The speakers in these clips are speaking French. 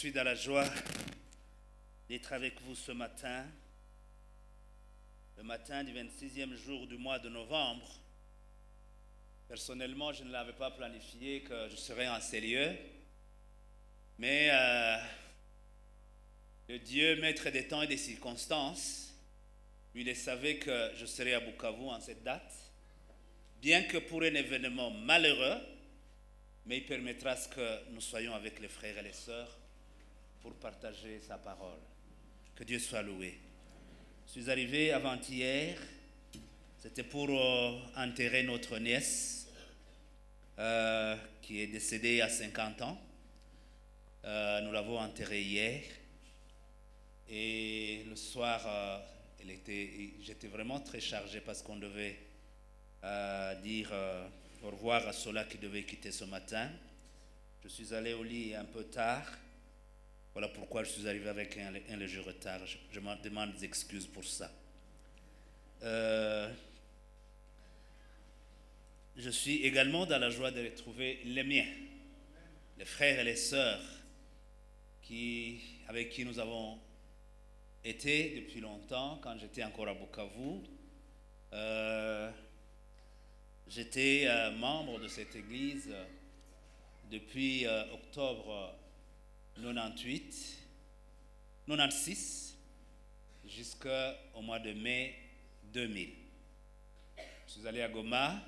suis dans la joie d'être avec vous ce matin, le matin du 26e jour du mois de novembre. Personnellement, je ne l'avais pas planifié que je serais en ces lieux, mais le Dieu, maître des temps et des circonstances, lui, il savait que je serais à Bukavu en cette date, bien que pour un événement malheureux, mais il permettra que nous soyons avec les frères et les sœurs pour partager sa parole. Que Dieu soit loué. Je suis arrivé avant-hier, c'était pour enterrer notre nièce qui est décédée à 50 ans. Nous l'avons enterrée hier et le soir, j'étais vraiment très chargé parce qu'on devait dire au revoir à ceux-là qui devaient quitter ce matin. Je suis allé au lit un peu tard. Voilà pourquoi je suis arrivé avec un léger retard. Je me demande des excuses pour ça. Je suis également dans la joie de retrouver les miens, les frères et les sœurs avec qui nous avons été depuis longtemps, quand j'étais encore à Bukavu. J'étais membre de cette église depuis octobre 96 jusqu'au mois de mai 2000. Je suis allé à Goma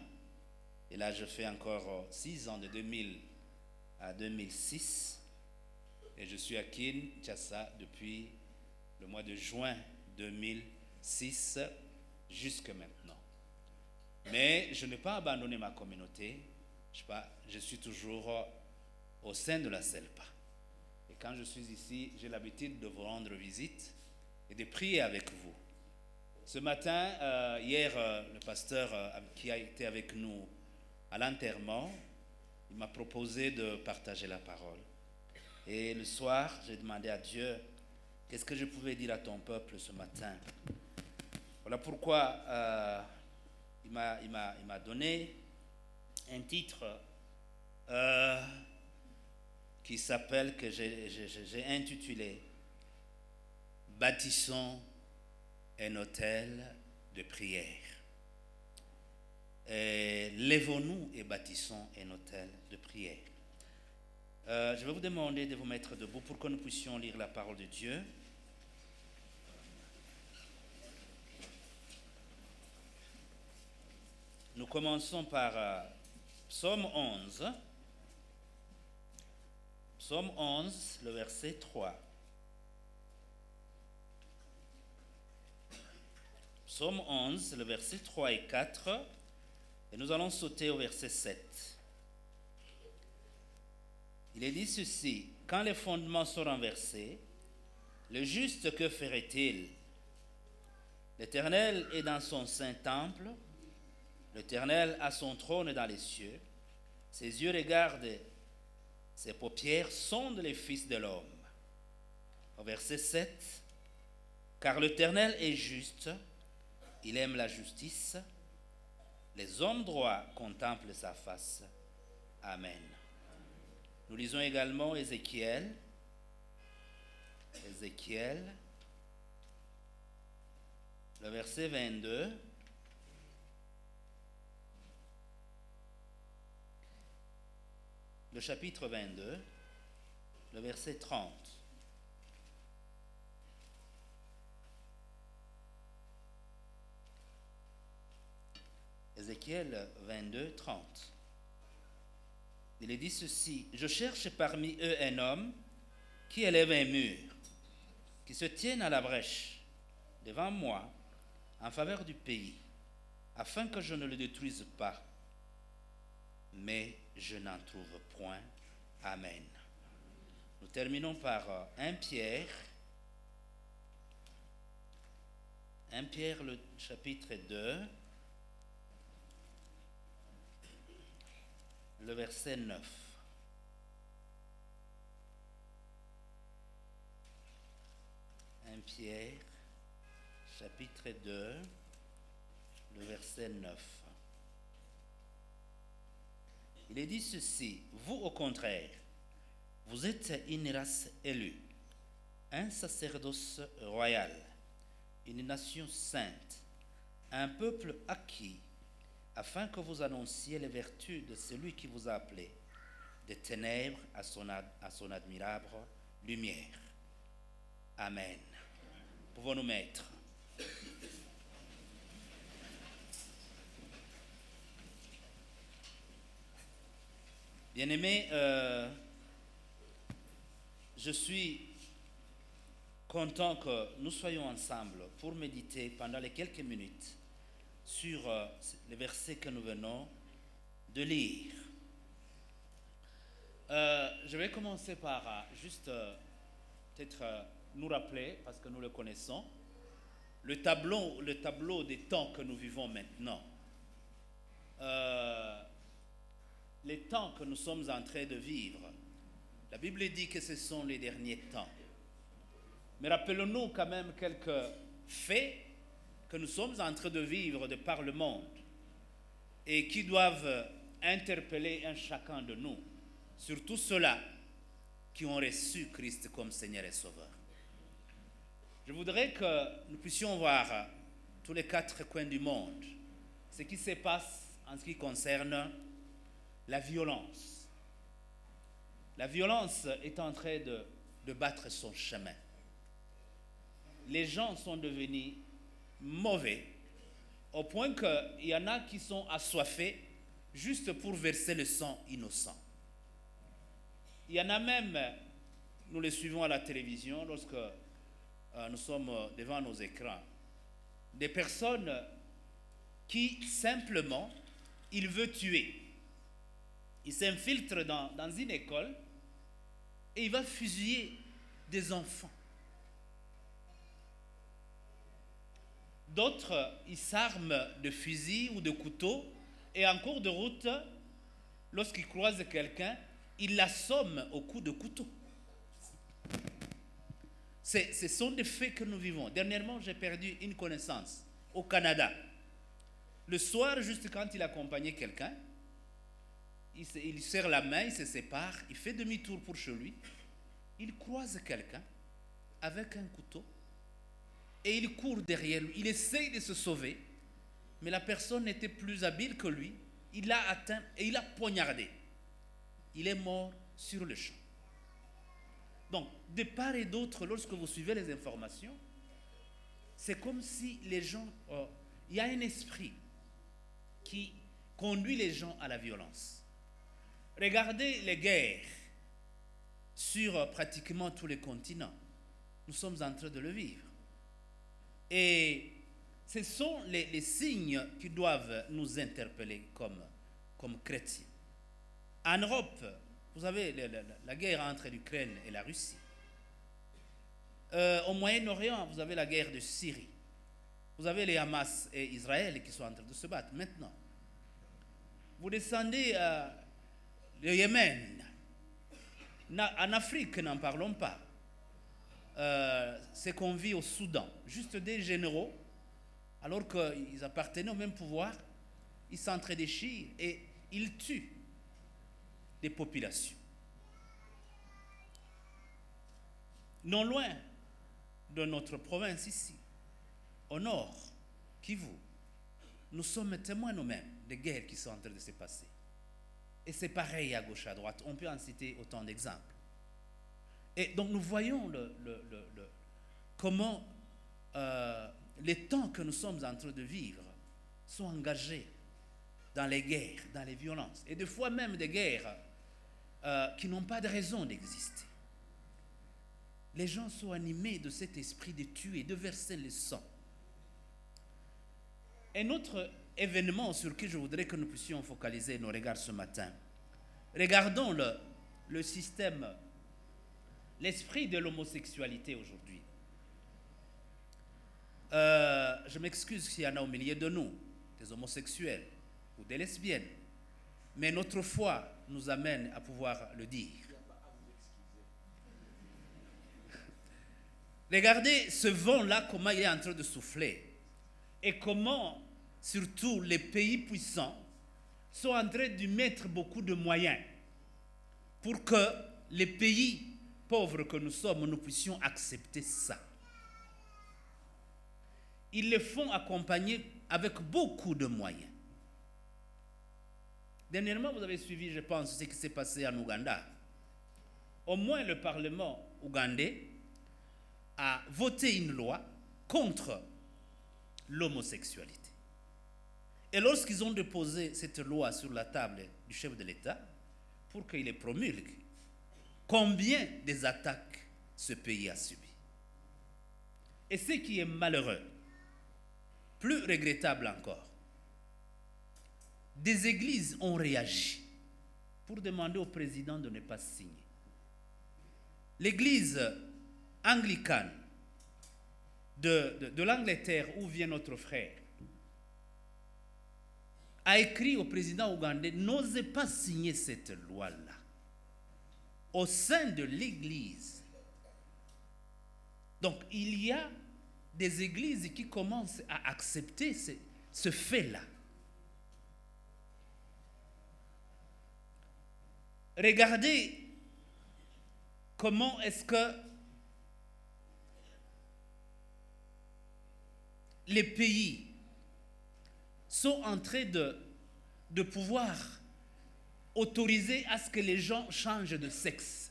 et là je fais encore 6 ans de 2000 à 2006 et je suis à Kinshasa depuis le mois de juin 2006 jusque maintenant. Mais je n'ai pas abandonné ma communauté, je suis toujours au sein de la CELPA. Et quand je suis ici, j'ai l'habitude de vous rendre visite et de prier avec vous. Ce matin, hier, le pasteur qui a été avec nous à l'enterrement, il m'a proposé de partager la parole. Et le soir, j'ai demandé à Dieu, qu'est-ce que je pouvais dire à ton peuple ce matin? Voilà pourquoi il m'a donné un titre qui s'appelle, que j'ai intitulé « Bâtissons un autel de prière ». Lèvons-nous et bâtissons un autel de prière. Je vais vous demander de vous mettre debout pour que nous puissions lire la parole de Dieu. Nous commençons par Psaume 11. Psaume 11, le verset 3. Psaume 11, le verset 3 et 4. Et nous allons sauter au verset 7. Il est dit ceci: quand les fondements sont renversés, le juste que ferait-il? L'Éternel est dans son saint temple. L'Éternel a son trône dans les cieux. Ses yeux regardent, ses paupières sondent les fils de l'homme. Au verset 7, car l'Éternel est juste, il aime la justice. Les hommes droits contemplent sa face. Amen. Nous lisons également Ézéchiel, le verset 22. Le chapitre 22, le verset 30. Ézéchiel 22, 30. Il est dit ceci: je cherche parmi eux un homme qui élève un mur, qui se tienne à la brèche devant moi en faveur du pays, afin que je ne le détruise pas. Mais je n'en trouve point. Amen. Nous terminons par 1 Pierre. 1 Pierre, le chapitre 2, le verset 9. 1 Pierre, chapitre 2, le verset 9. Il est dit ceci: vous au contraire, Vous êtes une race élue, un sacerdoce royal, une nation sainte, un peuple acquis, afin que vous annonciez les vertus de celui qui vous a appelé des ténèbres à son admirable lumière. Amen. Pouvons nous mettre. Bien-aimés, je suis content que nous soyons ensemble pour méditer pendant les quelques minutes sur les versets que nous venons de lire. Je vais commencer par juste peut-être nous rappeler, parce que nous le connaissons, le tableau des temps que nous vivons maintenant. Les temps que nous sommes en train de vivre. La Bible dit que ce sont les derniers temps. Mais rappelons-nous quand même quelques faits que nous sommes en train de vivre de par le monde et qui doivent interpeller un chacun de nous, surtout ceux-là qui ont reçu Christ comme Seigneur et Sauveur. Je voudrais que nous puissions voir tous les quatre coins du monde ce qui se passe en ce qui concerne la violence. La violence est en train de battre son chemin. Les gens sont devenus mauvais au point qu'il y en a qui sont assoiffés juste pour verser le sang innocent. Il y en a même, nous les suivons à la télévision lorsque nous sommes devant nos écrans, des personnes qui simplement, ils veulent tuer. Il s'infiltre dans une école et il va fusiller des enfants. D'autres, ils s'arment de fusils ou de couteaux et en cours de route, lorsqu'ils croisent quelqu'un, ils l'assomment au coup de couteau. Ce sont des faits que nous vivons. Dernièrement, j'ai perdu une connaissance au Canada. Le soir, juste quand il accompagnait quelqu'un, il serre la main, il se sépare, il fait demi-tour pour chez lui, il croise quelqu'un avec un couteau et il court derrière lui, il essaye de se sauver, mais la personne était plus habile que lui, il l'a atteint et il l'a poignardé. Il est mort sur le champ. Donc, de part et d'autre, lorsque vous suivez les informations, c'est comme si les gens, il y a un esprit qui conduit les gens à la violence. Regardez les guerres sur pratiquement tous les continents. Nous sommes en train de le vivre. Et ce sont les signes qui doivent nous interpeller comme chrétiens. En Europe, vous avez la guerre entre l'Ukraine et la Russie. Au Moyen-Orient, vous avez la guerre de Syrie. Vous avez les Hamas et Israël qui sont en train de se battre maintenant. Vous descendez le Yémen. En Afrique, n'en parlons pas. Ce qu'on vit au Soudan, juste des généraux, alors qu'ils appartenaient au même pouvoir, ils s'entre-déchirent et ils tuent des populations. Non loin de notre province ici, au nord, Kivu, nous sommes témoins nous-mêmes des guerres qui sont en train de se passer. Et c'est pareil à gauche, à droite. On peut en citer autant d'exemples. Et donc nous voyons comment les temps que nous sommes en train de vivre sont engagés dans les guerres, dans les violences. Et des fois même des guerres qui n'ont pas de raison d'exister. Les gens sont animés de cet esprit de tuer, de verser le sang. Un autre événement sur lequel je voudrais que nous puissions focaliser nos regards ce matin. Regardons le système, l'esprit de l'homosexualité aujourd'hui. Je m'excuse s'il y en a au milieu de nous, des homosexuels ou des lesbiennes, mais notre foi nous amène à pouvoir le dire. Regardez ce vent-là, comment il est en train de souffler. Et comment, surtout, les pays puissants sont en train de mettre beaucoup de moyens pour que les pays pauvres que nous sommes, nous puissions accepter ça. Ils le font accompagner avec beaucoup de moyens. Dernièrement, vous avez suivi, je pense, ce qui s'est passé en Ouganda. Au moins, le Parlement ougandais a voté une loi contre l'homosexualité. Et lorsqu'ils ont déposé cette loi sur la table du chef de l'État, pour qu'il les promulgue, combien des attaques ce pays a subi. Et ce qui est malheureux, plus regrettable encore, des églises ont réagi pour demander au président de ne pas signer. L'église anglicane de l'Angleterre, où vient notre frère, a écrit au président ougandais: n'osez pas signer cette loi-là. Au sein de l'église. Donc il y a des églises qui commencent à accepter ce fait-là. Regardez comment est-ce que les pays sont en train de pouvoir autoriser à ce que les gens changent de sexe.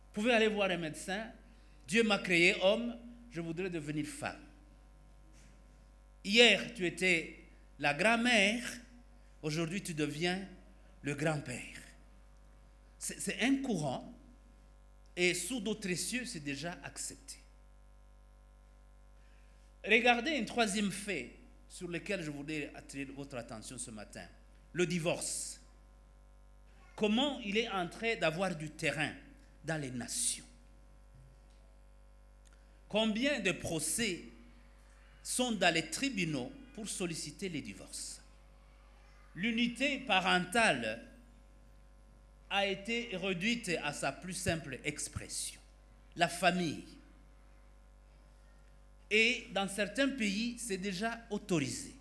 Vous pouvez aller voir un médecin: Dieu m'a créé homme, je voudrais devenir femme. Hier, tu étais la grand-mère, aujourd'hui tu deviens le grand-père. C'est un courant, et sous d'autres cieux, c'est déjà accepté. Regardez un troisième fait sur lequel je voudrais attirer votre attention ce matin: le divorce. Comment il est en train d'avoir du terrain dans les nations. Combien de procès sont dans les tribunaux pour solliciter les divorces? L'unité parentale a été réduite à sa plus simple expression: la famille. Et dans certains pays, c'est déjà autorisé.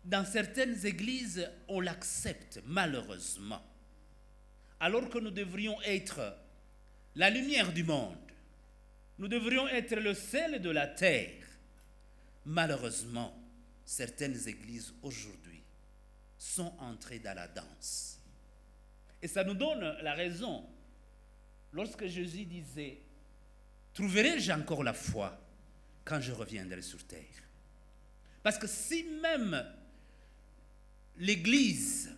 Dans certaines églises, on l'accepte, malheureusement. Alors que nous devrions être la lumière du monde, nous devrions être le sel de la terre. Malheureusement, certaines églises aujourd'hui sont entrées dans la danse. Et ça nous donne la raison lorsque Jésus disait: trouverai-je encore la foi quand je reviendrai sur terre? Parce que si même l'Église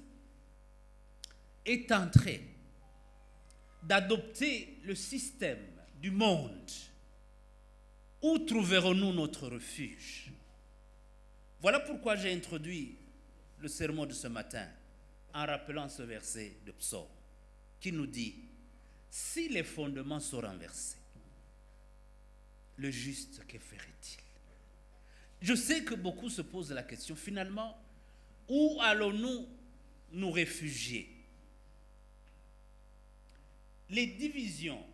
est en train d'adopter le système du monde, où trouverons-nous notre refuge? Voilà pourquoi j'ai introduit le sermon de ce matin en rappelant ce verset de Psaume qui nous dit: si les fondements sont renversés, le juste, que ferait-il? Je sais que beaucoup se posent la question, finalement, où allons-nous nous réfugier? Les divisions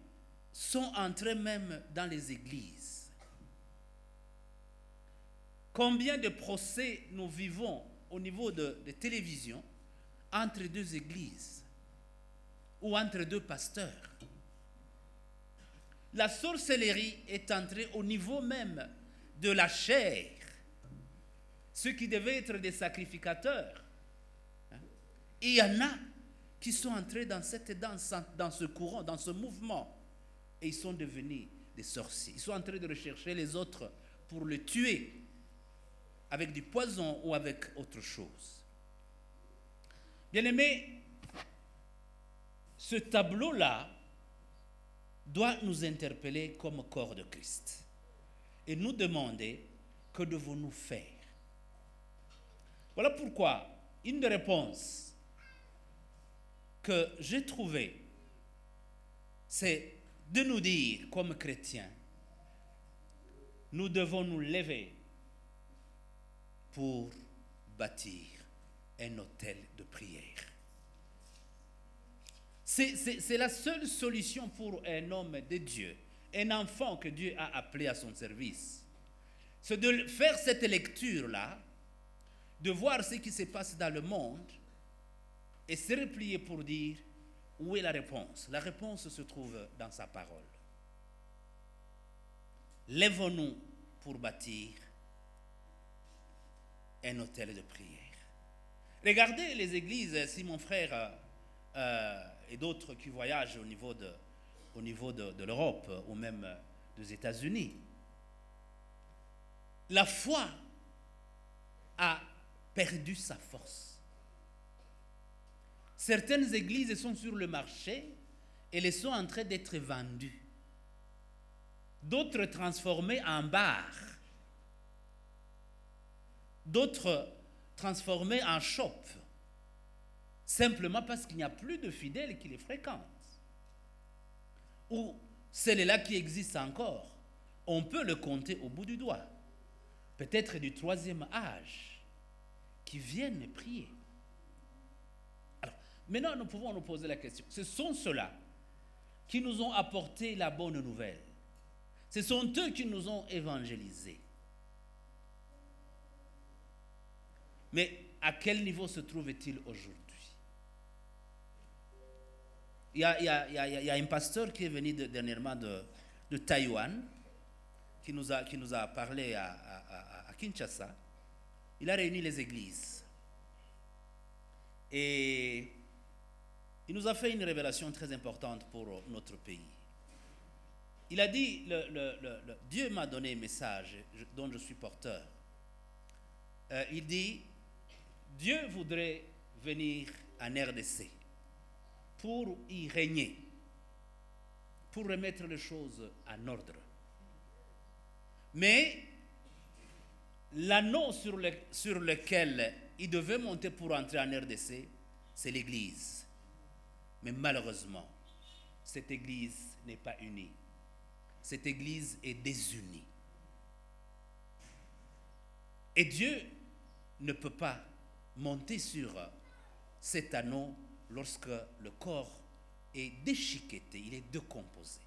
sont entrées même dans les églises. Combien de procès nous vivons au niveau de télévision entre deux églises ou entre deux pasteurs? La sorcellerie est entrée au niveau même de la chair. Ceux qui devaient être des sacrificateurs, il y en a qui sont entrés dans cette danse, dans ce courant, dans ce mouvement, et ils sont devenus des sorciers. Ils sont en train de rechercher les autres pour le tuer avec du poison ou avec autre chose. Bien-aimés, ce tableau-là doit nous interpeller comme corps de Christ et nous demander: que devons-nous faire? Voilà pourquoi une des réponses que j'ai trouvée, c'est de nous dire, comme chrétiens, nous devons nous lever pour bâtir un autel de prière. C'est la seule solution pour un homme de Dieu, un enfant que Dieu a appelé à son service. C'est de faire cette lecture-là, de voir ce qui se passe dans le monde et s'est replié pour dire où est la réponse. La réponse se trouve dans sa parole. Lèvons-nous pour bâtir un autel de prière. Regardez les églises, si mon frère et d'autres qui voyagent au niveau de l'Europe ou même des États-Unis. La foi a perdu sa force. Certaines églises sont sur le marché et elles sont en train d'être vendues. D'autres transformées en bars. D'autres transformées en shop. Simplement parce qu'il n'y a plus de fidèles qui les fréquentent. Ou celles-là qui existent encore, on peut le compter au bout du doigt. Peut-être du 3e âge, qui viennent prier. Alors, maintenant, nous pouvons nous poser la question. Ce sont ceux-là qui nous ont apporté la bonne nouvelle. Ce sont eux qui nous ont évangélisés. Mais à quel niveau se trouve-t-il aujourd'hui? Il y a un pasteur qui est venu dernièrement de Taïwan, qui nous a parlé à Kinshasa. Il a réuni les églises. Et il nous a fait une révélation très importante pour notre pays. Il a dit, Dieu m'a donné un message dont je suis porteur. Il dit, Dieu voudrait venir en RDC pour y régner, pour remettre les choses en ordre. Mais l'anneau sur lequel il devait monter pour entrer en RDC, c'est l'Église. Mais malheureusement, cette Église n'est pas unie. Cette Église est désunie. Et Dieu ne peut pas monter sur cet anneau lorsque le corps est déchiqueté, il est décomposé.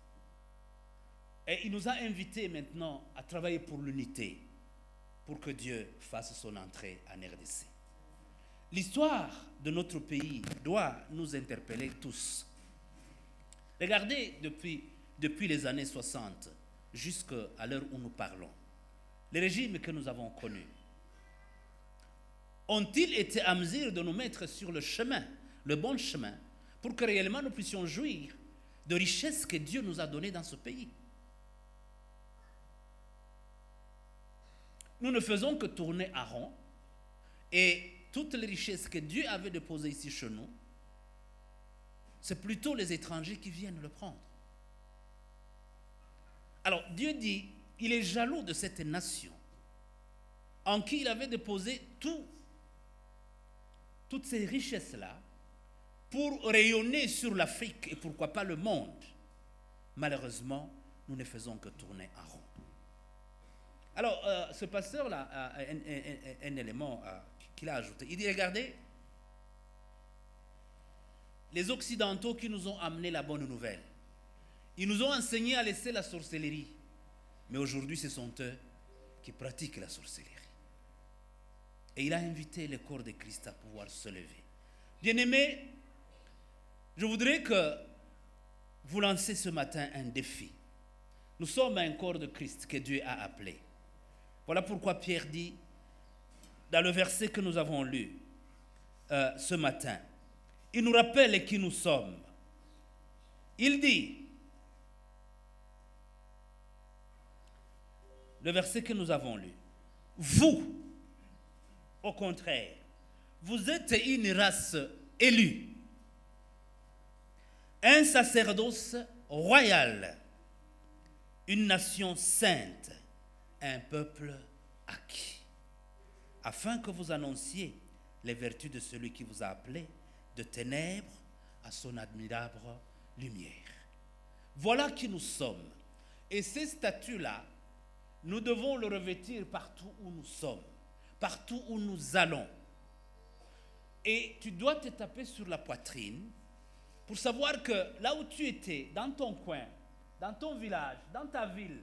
Et il nous a invités maintenant à travailler pour l'unité, pour que Dieu fasse son entrée en RDC. L'histoire de notre pays doit nous interpeller tous. Regardez depuis les années 60 jusqu'à l'heure où nous parlons, les régimes que nous avons connus, ont-ils été à mesure de nous mettre sur le chemin, le bon chemin, pour que réellement nous puissions jouir de richesses que Dieu nous a données dans ce pays? Nous ne faisons que tourner à rond, et toutes les richesses que Dieu avait déposées ici chez nous, c'est plutôt les étrangers qui viennent le prendre. Alors Dieu dit, il est jaloux de cette nation en qui il avait déposé toutes ces richesses-là pour rayonner sur l'Afrique et pourquoi pas le monde. Malheureusement, nous ne faisons que tourner en rond. Alors, ce pasteur-là a un élément qu'il a ajouté. Il dit, regardez, les Occidentaux qui nous ont amené la bonne nouvelle, ils nous ont enseigné à laisser la sorcellerie. Mais aujourd'hui, ce sont eux qui pratiquent la sorcellerie. Et il a invité le corps de Christ à pouvoir se lever. Bien-aimés, je voudrais que vous lanciez ce matin un défi. Nous sommes un corps de Christ que Dieu a appelé. Voilà pourquoi Pierre dit, dans le verset que nous avons lu ce matin, il nous rappelle qui nous sommes. Il dit, le verset que nous avons lu, vous, au contraire, vous êtes une race élue, un sacerdoce royal, une nation sainte, un peuple acquis, afin que vous annonciez les vertus de celui qui vous a appelé de ténèbres à son admirable lumière. Voilà qui nous sommes. Et ces statuts-là, nous devons le revêtir partout où nous sommes, partout où nous allons. Et tu dois te taper sur la poitrine pour savoir que là où tu étais, dans ton coin, dans ton village, dans ta ville,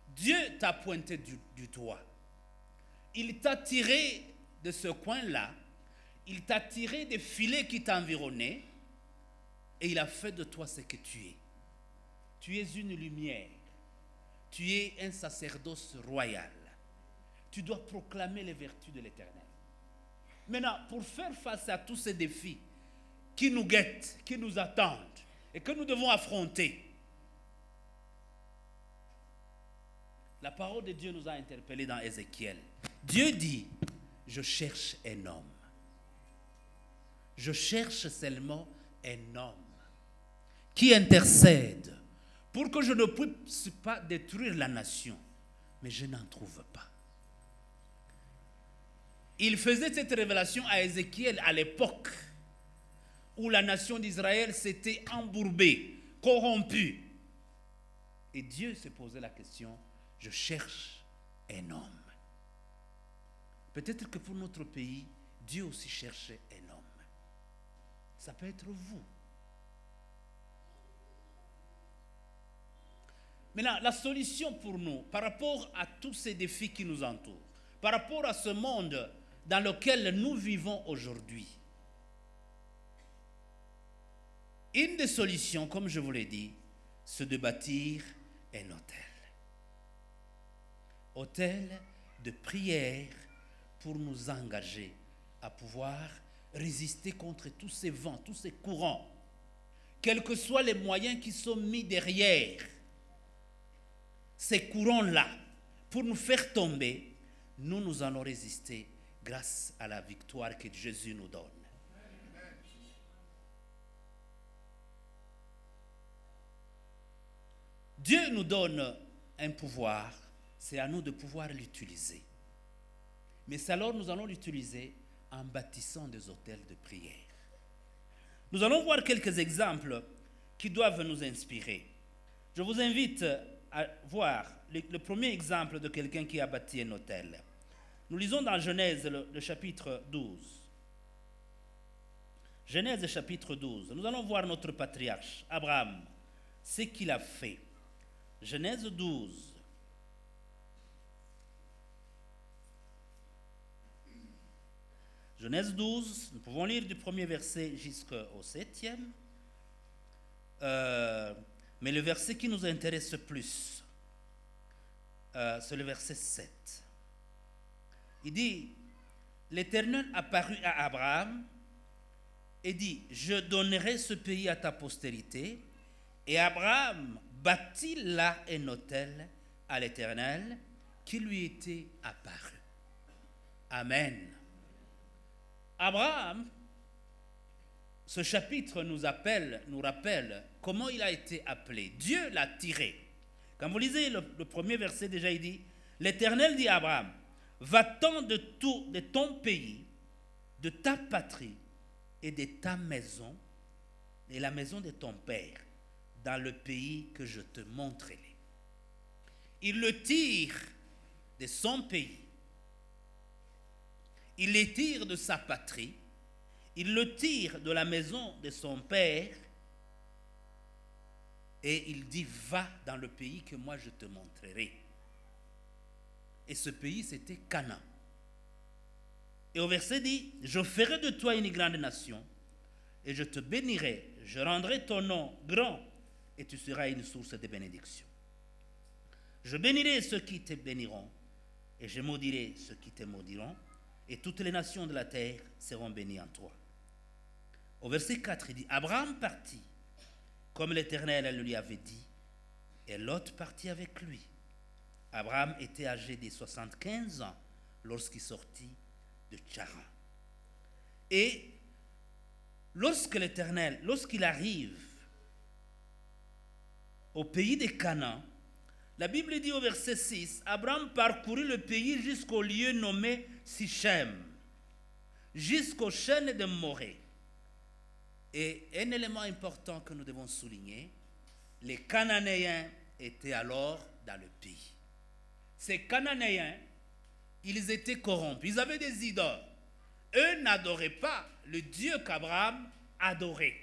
Dieu t'a pointé du doigt. Il t'a tiré de ce coin-là. il t'a tiré des filets qui t'environnaient et il a fait de toi ce que tu es. Tu es une lumière. Tu es un sacerdoce royal. Tu dois proclamer les vertus de l'Éternel. Maintenant, pour faire face à tous ces défis qui nous guettent, qui nous attendent et que nous devons affronter, la parole de Dieu nous a interpellés dans Ézéchiel. Dieu dit, je cherche un homme. Je cherche seulement un homme qui intercède pour que je ne puisse pas détruire la nation. Mais je n'en trouve pas. Il faisait cette révélation à Ézéchiel à l'époque où la nation d'Israël s'était embourbée, corrompue. Et Dieu se posait la question, je cherche un homme. Peut-être que pour notre pays, Dieu aussi cherchait un homme. Ça peut être vous. Maintenant, la solution pour nous, par rapport à tous ces défis qui nous entourent, par rapport à ce monde dans lequel nous vivons aujourd'hui, une des solutions, comme je vous l'ai dit, c'est de bâtir un autel. Autel de prière pour nous engager à pouvoir résister contre tous ces vents, tous ces courants, quels que soient les moyens qui sont mis derrière ces courants-là pour nous faire tomber. Nous allons résister grâce à la victoire que Jésus nous donne. Dieu nous donne un pouvoir, c'est à nous de pouvoir l'utiliser. Mais c'est alors nous allons l'utiliser en bâtissant des autels de prière. Nous allons voir quelques exemples qui doivent nous inspirer. Je vous invite à voir le premier exemple de quelqu'un qui a bâti un autel. Nous lisons dans Genèse le chapitre 12. Genèse chapitre 12. Nous allons voir notre patriarche, Abraham, ce qu'il a fait. Genèse 12. Genèse 12, nous pouvons lire du premier verset jusqu'au 7e. Mais le verset qui nous intéresse plus, c'est le verset 7. Il dit, l'Éternel apparut à Abraham et dit, je donnerai ce pays à ta postérité. Et Abraham bâtit là un autel à l'Éternel qui lui était apparu. Amen. Abraham, ce chapitre nous rappelle comment il a été appelé. Dieu l'a tiré. Quand vous lisez le premier verset, déjà il dit, l'Éternel dit à Abraham, va-t'en de ton pays, de ta patrie et de ta maison, et la maison de ton père, dans le pays que je te montrerai. Il le tire de son pays. Il le tire de sa patrie. Il le tire de la maison de son père. Et il dit, va dans le pays que moi je te montrerai. Et ce pays, c'était Canaan. Et au verset dit, je ferai de toi une grande nation, et je te bénirai, je rendrai ton nom grand, et tu seras une source de bénédiction. Je bénirai ceux qui te béniront, et je maudirai ceux qui te maudiront, et toutes les nations de la terre seront bénies en toi. Au verset 4, il dit, Abraham partit, comme l'Éternel lui avait dit, et Lot partit avec lui. Abraham était âgé de 75 ans lorsqu'il sortit de Charan. Et lorsqu'il arrive au pays de Canaan, la Bible dit au verset 6, Abraham parcourut le pays jusqu'au lieu nommé Sichem, jusqu'aux chênes de Morée. Et un élément important que nous devons souligner, les Cananéens étaient alors dans le pays. Ces Cananéens, ils étaient corrompus, ils avaient des idoles. Eux n'adoraient pas le Dieu qu'Abraham adorait.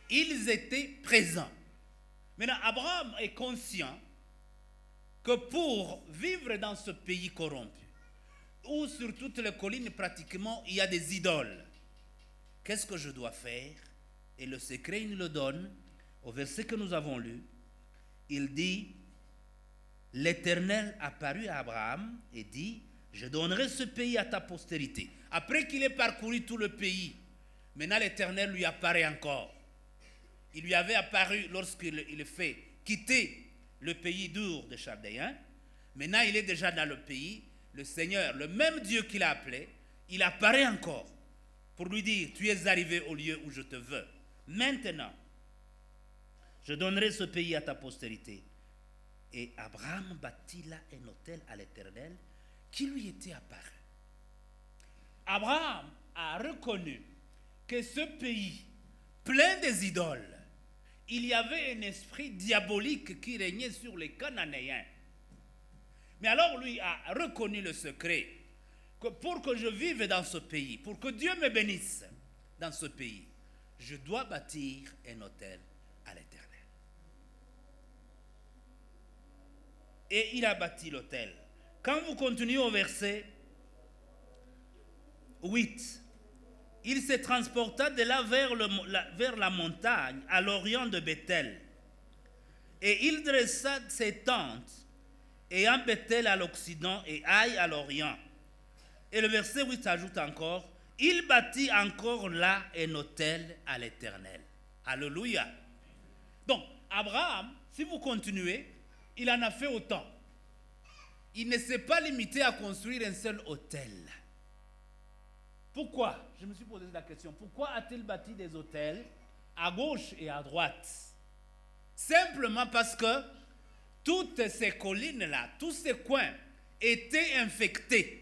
Ils étaient présents. Maintenant, Abraham est conscient que pour vivre dans ce pays corrompu, où sur toutes les collines, pratiquement, il y a des idoles. Qu'est-ce que je dois faire? Et le secret, il nous le donne au verset que nous avons lu. Il dit, l'Éternel apparut à Abraham et dit, je donnerai ce pays à ta postérité. Après qu'il ait parcouru tout le pays, maintenant l'Éternel lui apparaît encore. Il lui avait apparu lorsqu'il fait quitter le pays d'Ur des Chaldéens. Maintenant, il est déjà dans le pays. Le Seigneur, le même Dieu qu'il a appelé, il apparaît encore pour lui dire, tu es arrivé au lieu où je te veux. Maintenant, je donnerai ce pays à ta postérité. Et Abraham bâtit là un autel à l'Éternel qui lui était apparu. Abraham a reconnu que ce pays, plein des idoles, il y avait un esprit diabolique qui régnait sur les Cananéens. Mais alors lui a reconnu le secret que pour que je vive dans ce pays, pour que Dieu me bénisse dans ce pays, je dois bâtir un autel à l'Éternel. Et il a bâti l'autel. Quand vous continuez au verset 8, il se transporta de là vers la montagne, à l'orient de Bethel. Et il dressa ses tentes, ayant Bethel à l'occident et Aï à l'orient. Et le verset 8 ajoute encore, il bâtit encore là un autel à l'Éternel. Alléluia. Donc, Abraham, si vous continuez, il en a fait autant. Il ne s'est pas limité à construire un seul autel. Pourquoi? Je me suis posé la question. Pourquoi a-t-il bâti des autels à gauche et à droite? Simplement parce que toutes ces collines-là, tous ces coins étaient infectés.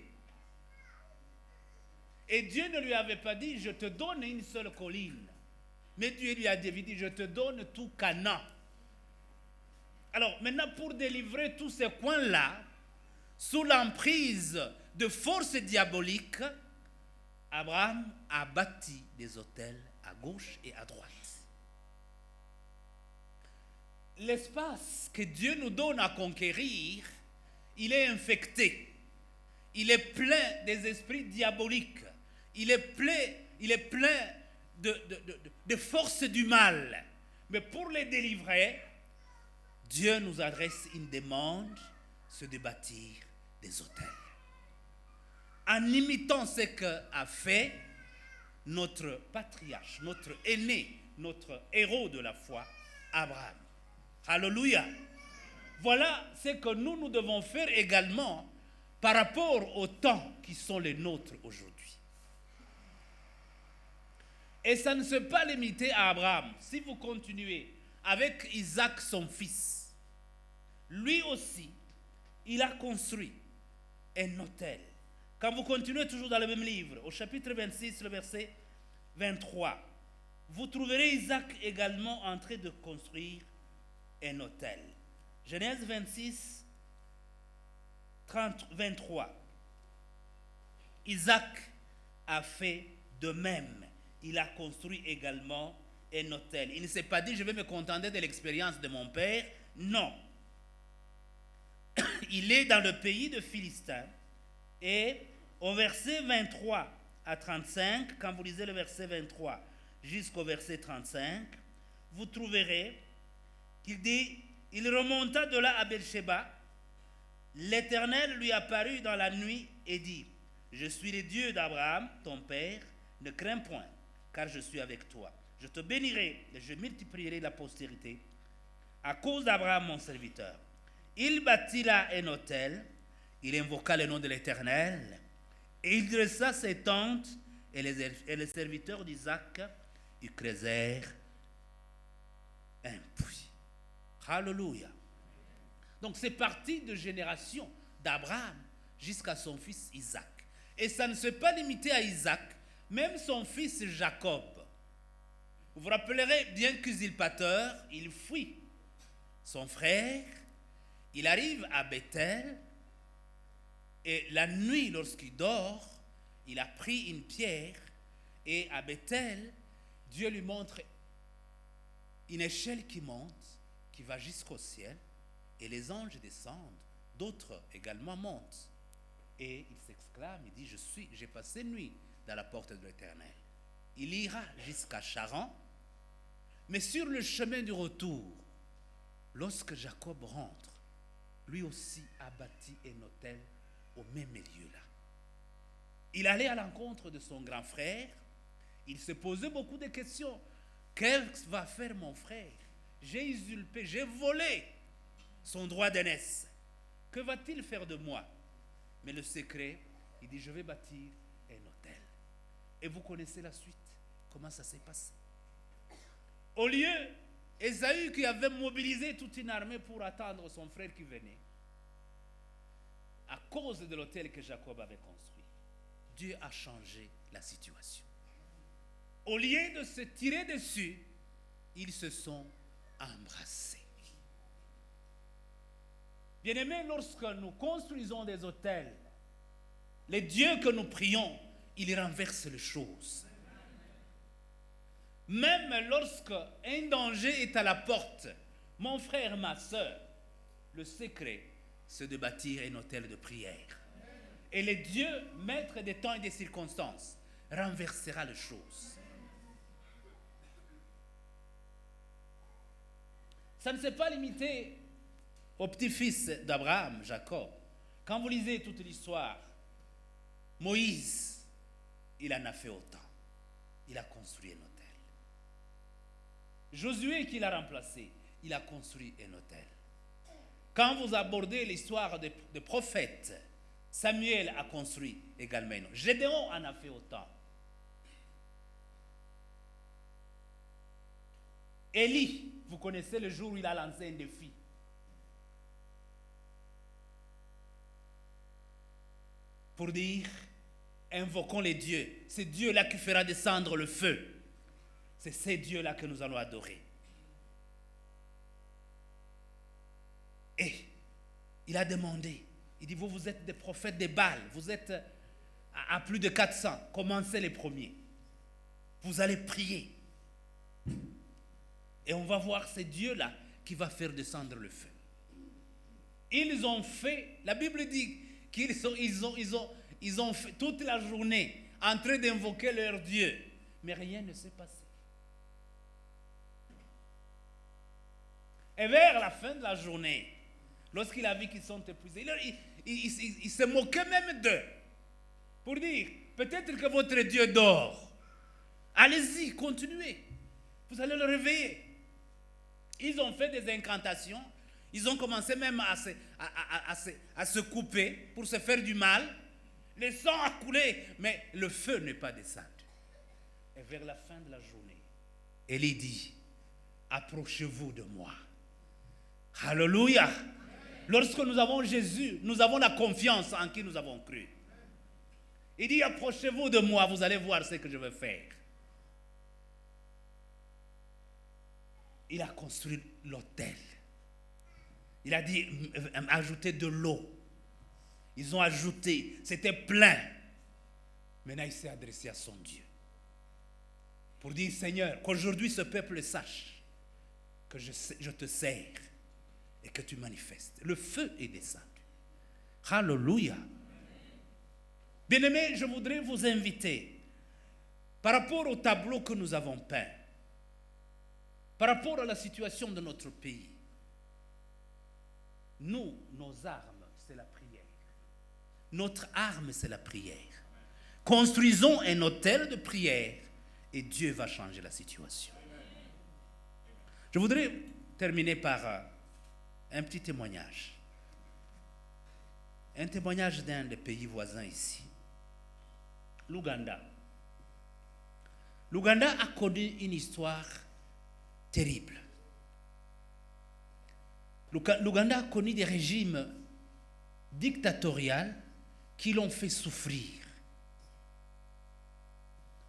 Et Dieu ne lui avait pas dit, je te donne une seule colline. Mais Dieu lui a dit, je te donne tout Canaan. Alors maintenant, pour délivrer tous ces coins-là, sous l'emprise de forces diaboliques, Abraham a bâti des autels à gauche et à droite. L'espace que Dieu nous donne à conquérir, il est infecté. Il est plein des esprits diaboliques. Il est plein de forces du mal. Mais pour les délivrer, Dieu nous adresse une demande, c'est de bâtir des autels. En imitant ce qu'a fait notre patriarche, notre aîné, notre héros de la foi, Abraham. Alléluia. Voilà ce que nous devons faire également par rapport aux temps qui sont les nôtres aujourd'hui. Et ça ne s'est pas limité à Abraham. Si vous continuez avec Isaac, son fils, lui aussi, il a construit un autel. Quand vous continuez toujours dans le même livre, au chapitre 26, le verset 23, vous trouverez Isaac également en train de construire un autel. Genèse 26, 23. Isaac a fait de même. Il a construit également un autel. Il ne s'est pas dit, je vais me contenter de l'expérience de mon père. Non. Il est dans le pays de Philistins. Et au verset 23 à 35, quand vous lisez le verset 23 jusqu'au verset 35, vous trouverez qu'il dit, il remonta de là à Beersheba. L'Éternel lui apparut dans la nuit et dit, je suis le Dieu d'Abraham, ton père, ne crains point, car je suis avec toi. Je te bénirai et je multiplierai la postérité à cause d'Abraham, mon serviteur. Il bâtit là un autel, il invoqua le nom de l'Éternel, et il dressa ses tentes, et les serviteurs d'Isaac y creusèrent un puits. Alléluia. Donc c'est parti de génération d'Abraham jusqu'à son fils Isaac. Et ça ne s'est pas limité à Isaac, même son fils Jacob. Vous vous rappellerez bien qu'usurpateur, il fuit son frère, il arrive à Bethel, et la nuit, lorsqu'il dort, il a pris une pierre, et à Bethel, Dieu lui montre une échelle qui monte, qui va jusqu'au ciel, et les anges descendent, d'autres également montent. Et il s'exclame, il dit, j'ai passé nuit dans la porte de l'Éternel. Il ira jusqu'à Charan, mais sur le chemin du retour, lorsque Jacob rentre, lui aussi a bâti un autel au même lieu là. Il allait à l'encontre de son grand frère, il se posait beaucoup de questions. Qu'est-ce va faire mon frère? J'ai usurpé, j'ai volé son droit d'aînesse. Que va-t-il faire de moi? Mais le secret, il dit, je vais bâtir un autel. Et vous connaissez la suite, comment ça s'est passé. Au lieu, Ésaü qui avait mobilisé toute une armée pour attendre son frère qui venait, à cause de l'autel que Jacob avait construit, Dieu a changé la situation. Au lieu de se tirer dessus, ils se sont embrassés. Bien-aimés, lorsque nous construisons des autels, les dieux que nous prions, ils renversent les choses. Même lorsque un danger est à la porte, mon frère, ma soeur, le secret, c'est de bâtir un autel de prière. Et le Dieu, maître des temps et des circonstances, renversera les choses. Ça ne s'est pas limité au petit-fils d'Abraham, Jacob. Quand vous lisez toute l'histoire, Moïse, il en a fait autant. Il a construit un autel. Josué qui l'a remplacé, il a construit un autel. Quand vous abordez l'histoire des prophètes, Samuel a construit également. Gédéon en a fait autant. Élie, vous connaissez le jour où il a lancé un défi. Pour dire, invoquons les dieux. C'est Dieu-là qui fera descendre le feu. C'est ces dieux-là que nous allons adorer. Et il a demandé, il dit, vous êtes des prophètes des Baals, vous êtes à plus de 400, commencez les premiers. Vous allez prier. Et on va voir ces dieux-là qui va faire descendre le feu. Ils ont fait, la Bible dit qu'ils ont fait toute la journée en train d'invoquer leur Dieu. Mais rien ne s'est passé. Et vers la fin de la journée, lorsqu'il a vu qu'ils sont épuisés, il se moquait même d'eux. Pour dire, peut-être que votre Dieu dort. Allez-y, continuez. Vous allez le réveiller. Ils ont fait des incantations. Ils ont commencé même à se couper pour se faire du mal. Le sang a coulé, mais le feu n'est pas descendu. Et vers la fin de la journée, Élie dit, approchez-vous de moi. Alléluia. Lorsque nous avons Jésus, nous avons la confiance en qui nous avons cru. Il dit, approchez-vous de moi, vous allez voir ce que je vais faire. Il a construit l'autel. Il a dit, ajoutez de l'eau. Ils ont ajouté, c'était plein. Maintenant, il s'est adressé à son Dieu. Pour dire, Seigneur, qu'aujourd'hui ce peuple sache que je te sers et que tu manifestes. Le feu est descendu. Alléluia. Bien-aimés, je voudrais vous inviter, par rapport au tableau que nous avons peint, par rapport à la situation de notre pays, nous, nos armes, c'est la prière. Notre arme, c'est la prière. Construisons un autel de prière et Dieu va changer la situation. Je voudrais terminer par un petit témoignage. Un témoignage d'un des pays voisins ici. L'Ouganda. L'Ouganda a connu une histoire terrible. L'Ouganda a connu des régimes dictatoriaux qui l'ont fait souffrir.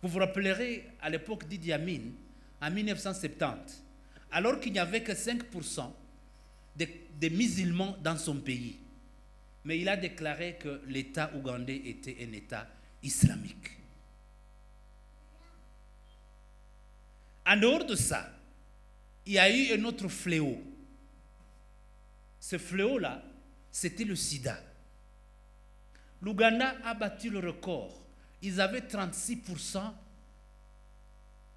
Vous vous rappellerez, à l'époque d'Idi Amin, en 1970, alors qu'il n'y avait que 5% des musulmans dans son pays, mais il a déclaré que l'État ougandais était un État islamique. En dehors de ça, il y a eu un autre fléau. Ce fléau-là, c'était le sida. l'Ouganda a battu le record. Ils avaient 36%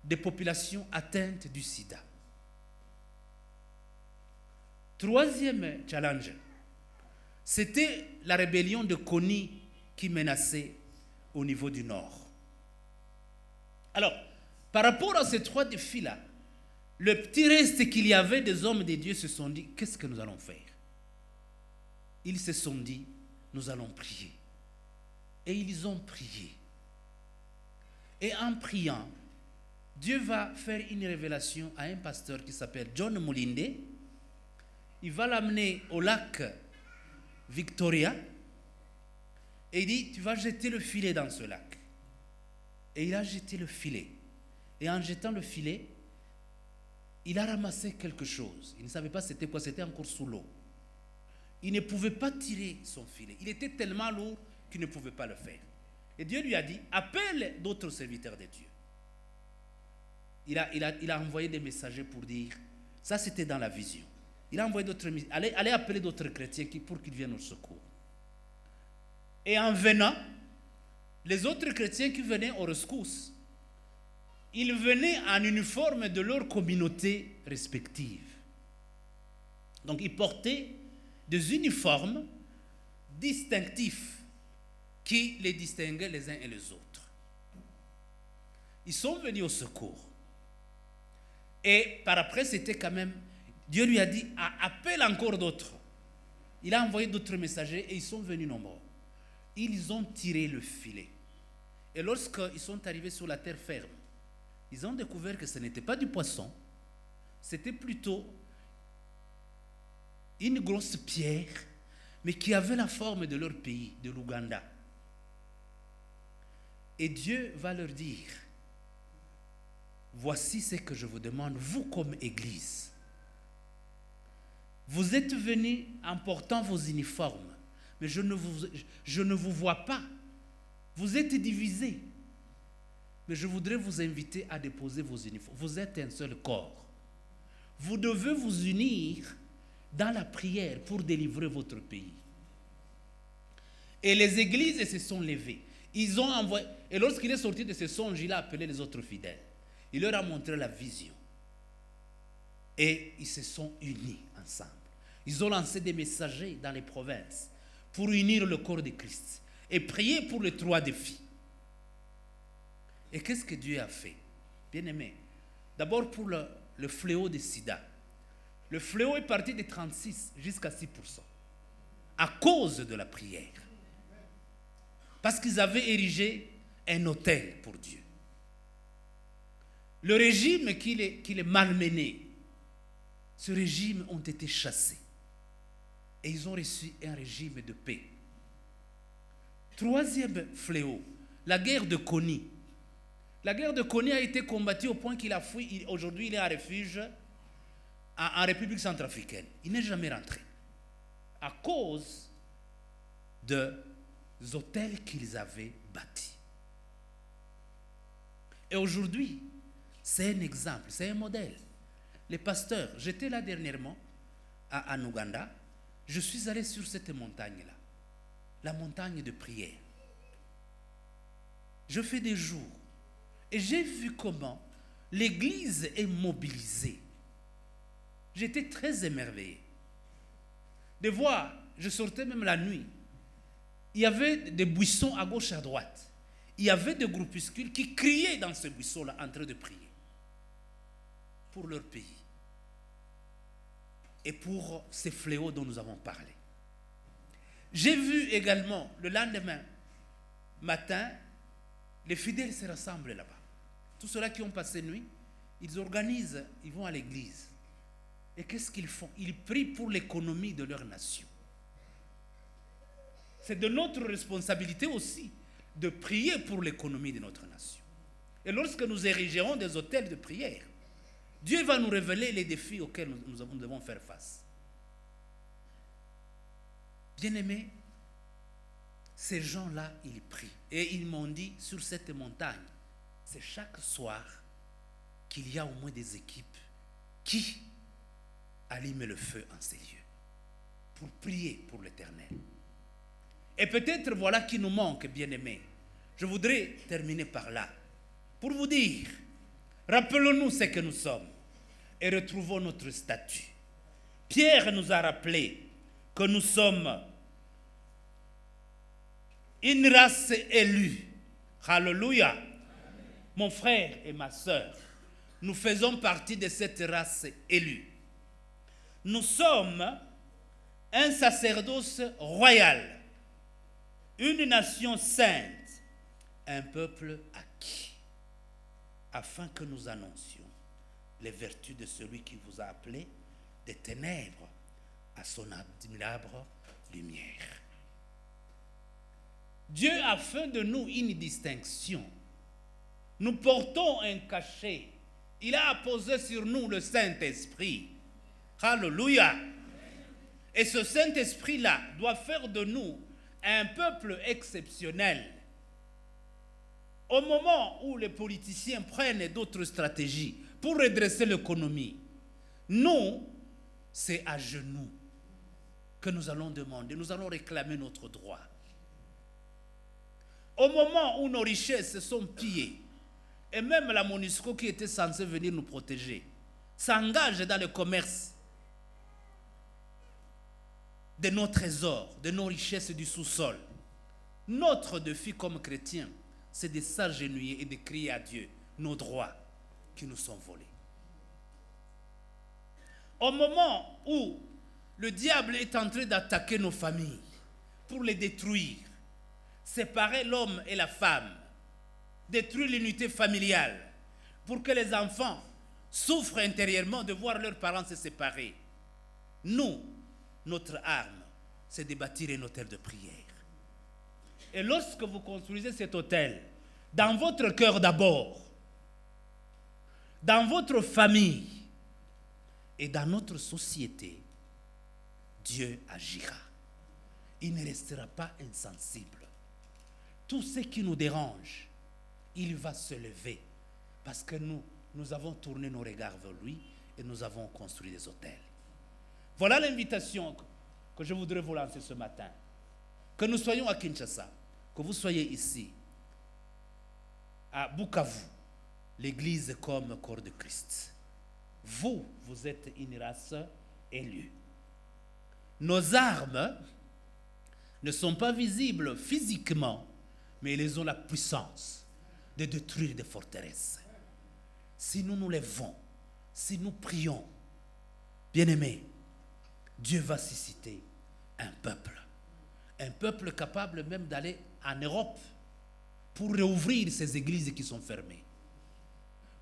des populations atteintes du sida. Troisième challenge, c'était la rébellion de Kony qui menaçait au niveau du nord. Alors, par rapport à ces trois défis-là, le petit reste qu'il y avait des hommes de Dieu se sont dit, qu'est-ce que nous allons faire? Ils se sont dit, nous allons prier. Et ils ont prié. Et en priant, Dieu va faire une révélation à un pasteur qui s'appelle John Mulinde. Il va l'amener au lac Victoria et il dit, tu vas jeter le filet dans ce lac. Et il a jeté le filet. Et en jetant le filet, il a ramassé quelque chose. Il ne savait pas c'était quoi, c'était encore sous l'eau. Il ne pouvait pas tirer son filet. Il était tellement lourd qu'il ne pouvait pas le faire. Et Dieu lui a dit, appelle d'autres serviteurs de Dieu. Il a envoyé des messagers pour dire, ça c'était dans la vision. Il a envoyé d'autres, allez appeler d'autres chrétiens pour qu'ils viennent au secours. Et en venant, les autres chrétiens qui venaient aux rescousses, ils venaient en uniforme de leur communauté respective. Donc ils portaient des uniformes distinctifs qui les distinguaient les uns et les autres. Ils sont venus au secours. Et par après, c'était quand même, Dieu lui a dit, appelle encore d'autres. Il a envoyé d'autres messagers et ils sont venus nombreux. Ils ont tiré le filet. Et lorsqu'ils sont arrivés sur la terre ferme, ils ont découvert que ce n'était pas du poisson, c'était plutôt une grosse pierre, mais qui avait la forme de leur pays, de l'Ouganda. Et Dieu va leur dire, voici ce que je vous demande, vous comme Église. Vous êtes venus en portant vos uniformes, mais je ne vous vois pas. Vous êtes divisés. Mais je voudrais vous inviter à déposer vos uniformes. Vous êtes un seul corps. Vous devez vous unir dans la prière pour délivrer votre pays. Et les églises se sont levées. Ils ont envoyé, et lorsqu'il est sorti de ce songe, il a appelé les autres fidèles. Il leur a montré la vision. Et ils se sont unis ensemble. Ils ont lancé des messagers dans les provinces pour unir le corps de Christ et prier pour les trois défis. Et qu'est-ce que Dieu a fait? Bien-aimé, d'abord pour le fléau du sida. Le fléau est parti de 36 jusqu'à 6% à cause de la prière. Parce qu'ils avaient érigé un autel pour Dieu. Le régime qui les malmenait, ce régime ont été chassés. Et ils ont reçu un régime de paix. Troisième fléau, la guerre de Kony. La guerre de Kony a été combattue au point qu'il a fui. Aujourd'hui, il est en refuge en République centrafricaine. Il n'est jamais rentré. À cause des hôtels qu'ils avaient bâtis. Et aujourd'hui, c'est un exemple, c'est un modèle. Les pasteurs, j'étais là dernièrement, en Ouganda, je suis allé sur cette montagne-là, la montagne de prière. Je fais des jours, et j'ai vu comment l'église est mobilisée. J'étais très émerveillé de voir, je sortais même la nuit, il y avait des buissons à gauche et à droite. Il y avait des groupuscules qui criaient dans ce buisson-là en train de prier pour leur pays et pour ces fléaux dont nous avons parlé. J'ai vu également le lendemain matin, les fidèles se rassemblent là-bas. Tous ceux-là qui ont passé nuit, ils organisent, ils vont à l'église. Et qu'est-ce qu'ils font? Ils prient pour l'économie de leur nation. C'est de notre responsabilité aussi de prier pour l'économie de notre nation. Et lorsque nous érigerons des hôtels de prière, Dieu va nous révéler les défis auxquels nous devons faire face. Bien-aimés, ces gens-là, ils prient. Et ils m'ont dit, sur cette montagne, c'est chaque soir qu'il y a au moins des équipes qui allument le feu en ces lieux pour prier pour l'Éternel. Et peut-être voilà qui nous manque, bien-aimés. Je voudrais terminer par là, pour vous dire, rappelons-nous ce que nous sommes et retrouvons notre statut. Pierre nous a rappelé que nous sommes une race élue. Alléluia. Mon frère et ma sœur, nous faisons partie de cette race élue. Nous sommes un sacerdoce royal, une nation sainte, un peuple acquis, afin que nous annoncions les vertus de celui qui vous a appelé des ténèbres à son admirable lumière. Dieu a fait de nous une distinction. Nous portons un cachet. Il a apposé sur nous le Saint-Esprit. Alléluia. Et ce Saint-Esprit-là doit faire de nous un peuple exceptionnel. Au moment où les politiciens prennent d'autres stratégies pour redresser l'économie, nous, c'est à genoux que nous allons demander, nous allons réclamer notre droit. Au moment où nos richesses sont pillées, et même la MONUSCO qui était censée venir nous protéger, s'engage dans le commerce de nos trésors, de nos richesses du sous-sol. Notre défi comme chrétiens, c'est de s'agenouiller et de crier à Dieu nos droits qui nous sont volés. Au moment où le diable est en train d'attaquer nos familles pour les détruire, séparer l'homme et la femme, détruire l'unité familiale, pour que les enfants souffrent intérieurement de voir leurs parents se séparer. Nous, notre arme, c'est de bâtir un hôtel de prière. Et lorsque vous construisez cet hôtel, dans votre cœur d'abord, dans votre famille et dans notre société, Dieu agira. Il ne restera pas insensible. Tout ce qui nous dérange, il va se lever parce que nous avons tourné nos regards vers lui et nous avons construit des hôtels. Voilà l'invitation que je voudrais vous lancer ce matin. Que nous soyons à Kinshasa, que vous soyez ici, à Bukavu, l'église comme corps de Christ. Vous êtes une race élue. Nos armes ne sont pas visibles physiquement, mais elles ont la puissance de détruire des forteresses. Si nous nous levons, si nous prions, bien-aimés, Dieu va susciter un peuple capable même d'aller en Europe pour réouvrir ces églises qui sont fermées,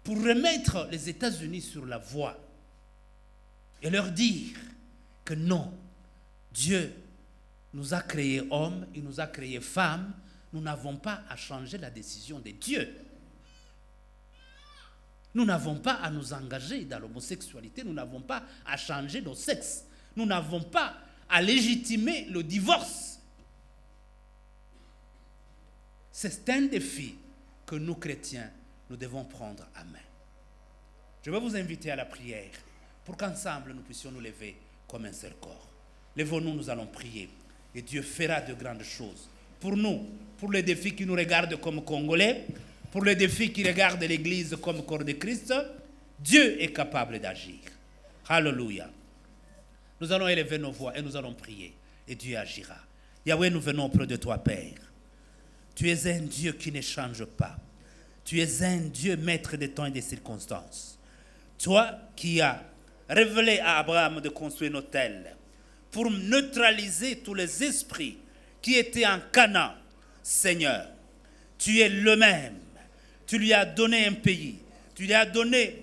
pour remettre les États-Unis sur la voie et leur dire que non, Dieu nous a créés hommes, il nous a créés femmes, nous n'avons pas à changer la décision de Dieu. Nous n'avons pas à nous engager dans l'homosexualité, nous n'avons pas à changer nos sexes, nous n'avons pas à légitimer le divorce. C'est un défi que nous, chrétiens, nous devons prendre à main. Je vais vous inviter à la prière pour qu'ensemble nous puissions nous lever comme un seul corps. Levons-nous, nous allons prier et Dieu fera de grandes choses. Pour nous, pour les défis qui nous regardent comme Congolais, pour les défis qui regardent l'Église comme corps de Christ, Dieu est capable d'agir. Alléluia. Nous allons élever nos voix et nous allons prier et Dieu agira. Yahweh, nous venons auprès de toi, Père. Tu es un Dieu qui ne change pas. Tu es un Dieu maître des temps et des circonstances. Toi qui as révélé à Abraham de construire un autel pour neutraliser tous les esprits qui étaient en Canaan, Seigneur, tu es le même. Tu lui as donné un pays. Tu lui as donné